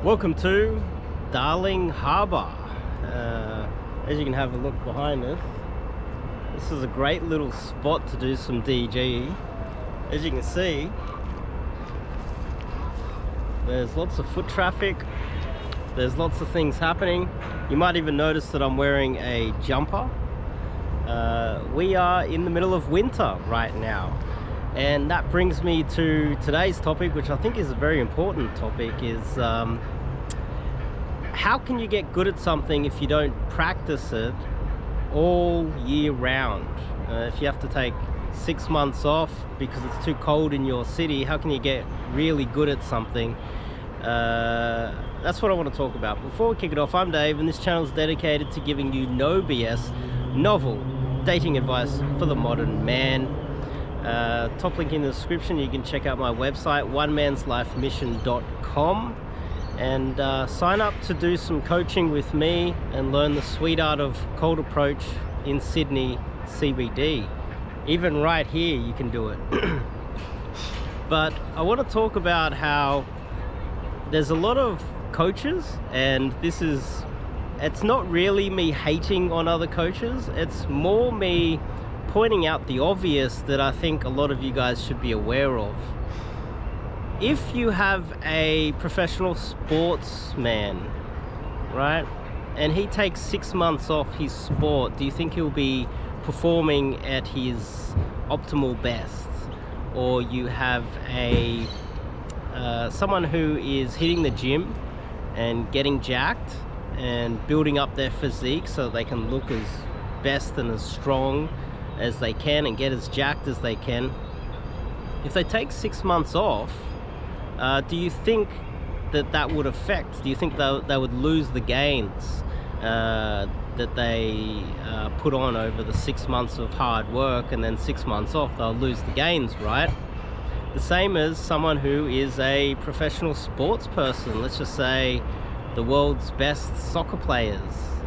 Welcome to Darling Harbour. As you can have a look behind us, this is a great little spot to do some DG. As you can see, there's lots of foot traffic, there's lots of things happening. You might even notice that I'm wearing a jumper. We are in the middle of winter right now, and that brings me to today's topic, which I think is a very important topic, is how can you get good at something if you don't practice it all year round? If you have to take 6 months off because it's too cold in your city, how can you get really good at something? That's what I want to talk about. Before we kick it off, I'm Dave, and this channel is dedicated to giving you no BS, novel dating advice for the modern man. Top link in the description. You can check out my website, onemanslifemission.com, and sign up to do some coaching with me and learn the sweet art of cold approach in Sydney CBD. Even right here you can do it. But I want to talk about how there's a lot of coaches, and it's not really me hating on other coaches, it's more me pointing out the obvious that I think a lot of you guys should be aware of. If you have a professional sportsman, right, and he takes 6 months off his sport, do you think he'll be performing at his optimal best? Or you have someone who is hitting the gym and getting jacked and building up their physique so they can look as best and as strong as they can and get as jacked as they can. If they take 6 months off, do you think that would affect? Do you think they would lose the gains that they put on over the 6 months of hard work, and then 6 months off they'll lose the gains, right? The same as someone who is a professional sports person. Let's just say the world's best soccer players.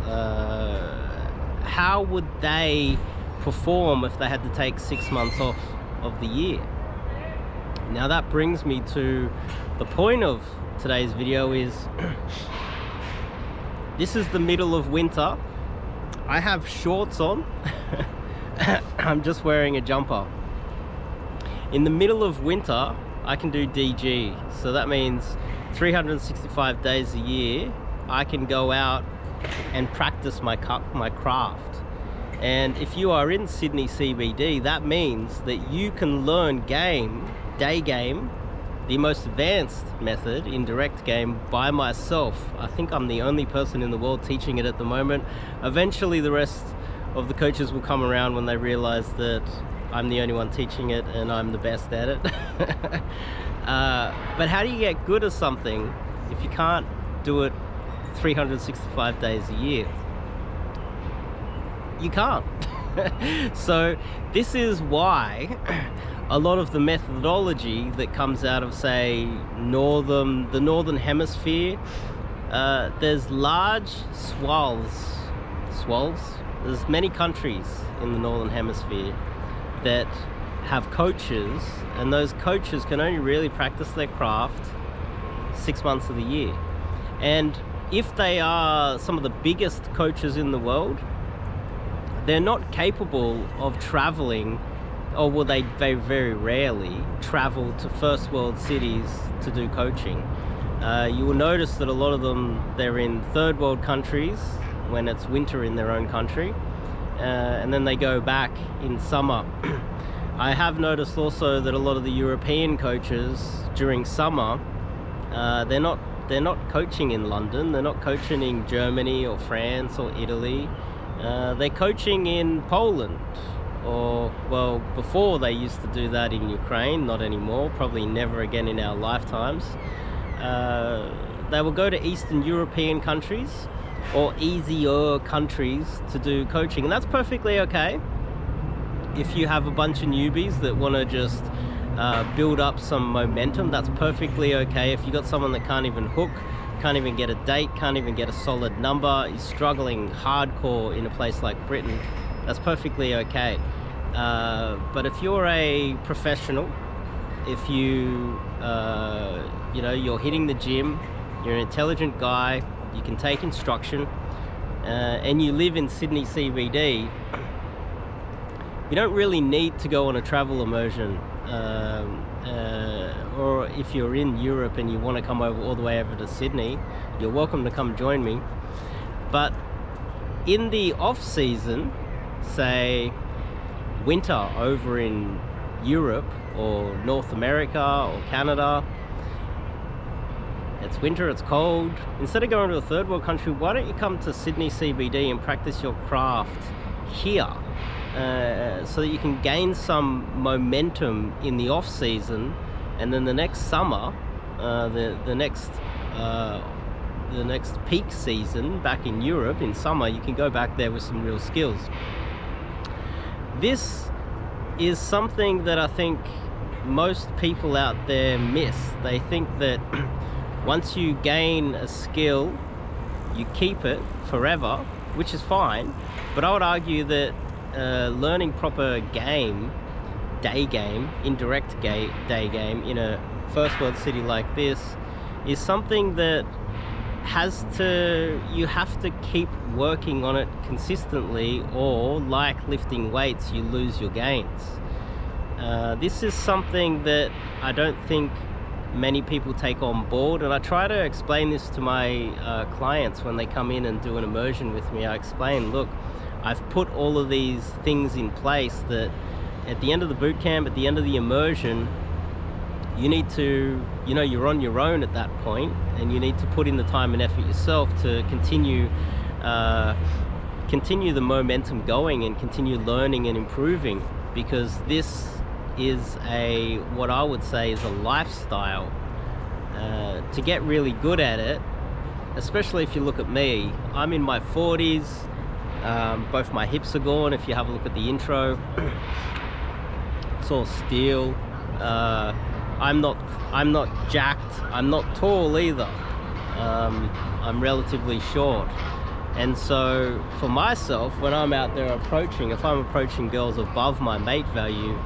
How would they perform if they had to take 6 months off of the year? Now that brings me to the point of today's video. Is this is the middle of winter. I have shorts on. I'm just wearing a jumper. In the middle of winter, I can do DG. So that means 365 days a year, I can go out and practice my craft. And if you are in Sydney CBD, that means that you can learn Daygame, the most advanced method, Indirect game, by myself. I think I'm the only person in the world teaching it at the moment. Eventually the rest of the coaches will come around when they realize that I'm the only one teaching it and I'm the best at it. But how do you get good at something if you can't do it 365 days a year? You can't. So this is why a lot of the methodology that comes out of, say, the northern hemisphere, there's large swells. There's many countries in the northern hemisphere that have coaches, and those coaches can only really practice their craft 6 months of the year. And if they are some of the biggest coaches in the world, they're not capable of traveling, or will they very, very rarely travel to first world cities to do coaching. You will notice that a lot of them, they're in third world countries when it's winter in their own country, and then they go back in summer. I have noticed also that a lot of the European coaches during summer, they're not coaching in London, they're not coaching in Germany or France or Italy. They're coaching in Poland, or, well, before they used to do that in Ukraine, not anymore, probably never again in our lifetimes. They will go to Eastern European countries or easier countries to do coaching, and that's perfectly okay. If you have a bunch of newbies that want to just build up some momentum, that's perfectly okay. If you got someone that can't even hook, can't even get a date, can't even get a solid number, is struggling hardcore in a place like Britain, that's perfectly okay. But if you're a professional, if you, you're hitting the gym you're an intelligent guy, you can take instruction, and you live in Sydney CBD, you don't really need to go on a travel immersion. Or if you're in Europe and you want to come over all the way over to Sydney, you're welcome to come join me. But in the off season, say winter over in Europe or North America or Canada, it's winter, it's cold. Instead of going to a third world country, why don't you come to Sydney CBD and practice your craft here, so that you can gain some momentum in the off season, and then the next summer, the next peak season back in Europe in summer, you can go back there with some real skills. This is something that I think most people out there miss. They think that once you gain a skill, you keep it forever, which is fine, but I would argue that learning proper game, Daygame, Indirect Daygame in a first world city like this is something that you have to keep working on it consistently, or like lifting weights, you lose your gains. This is something that I don't think many people take on board, and I try to explain this to my clients when they come in and do an immersion with me. I explain, look, I've put all of these things in place that at the end of the boot camp, at the end of the immersion, you need to, you're on your own at that point, and you need to put in the time and effort yourself to continue the momentum going and continue learning and improving, because this is what I would say is a lifestyle. To get really good at it, especially if you look at me, I'm in my 40s, both my hips are gone. If you have a look at the intro, it's all steel. I'm not jacked, I'm not tall either. I'm relatively short. And so for myself, when I'm out there approaching, if I'm approaching girls above my mate value,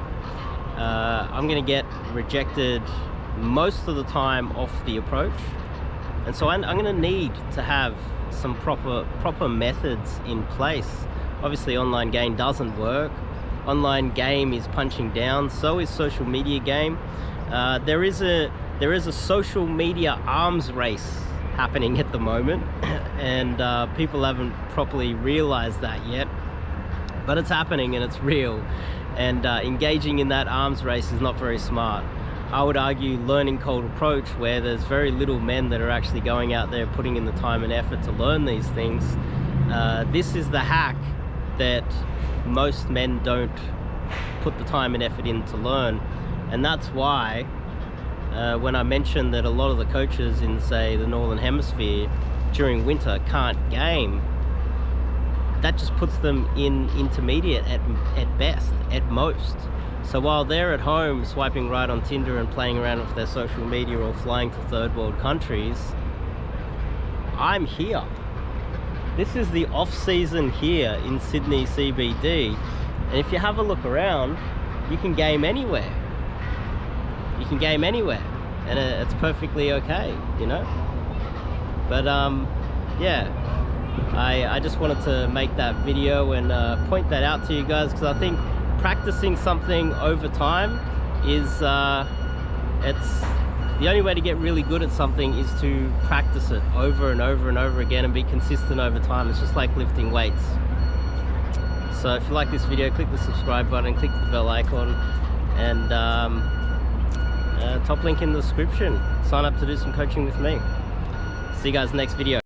I'm gonna get rejected most of the time off the approach. And so I'm gonna need to have some proper methods in place. Obviously online game doesn't work. Online game is punching down, so is social media game. There is a social media arms race happening at the moment, and people haven't properly realized that yet, but it's happening and it's real, and engaging in that arms race is not very smart. I would argue learning cold approach, where there's very little men that are actually going out there putting in the time and effort to learn these things, this is the hack that most men don't put the time and effort in to learn. And that's why when I mentioned that a lot of the coaches in, say, the Northern Hemisphere during winter can't game, that just puts them in intermediate at best, at most. So while they're at home swiping right on Tinder and playing around with their social media or flying to third world countries, I'm here. This is the off season here in Sydney CBD, and if you have a look around, you can game anywhere. You can game anywhere, and it's perfectly okay, But yeah, I just wanted to make that video and point that out to you guys, because I think practicing something over time is it's the only way to get really good at something, is to practice it over and over and over again and be consistent over time. It's just like lifting weights. So if you like this video, click the subscribe button, click the bell icon, and top link in the description. Sign up to do some coaching with me. See you guys next video.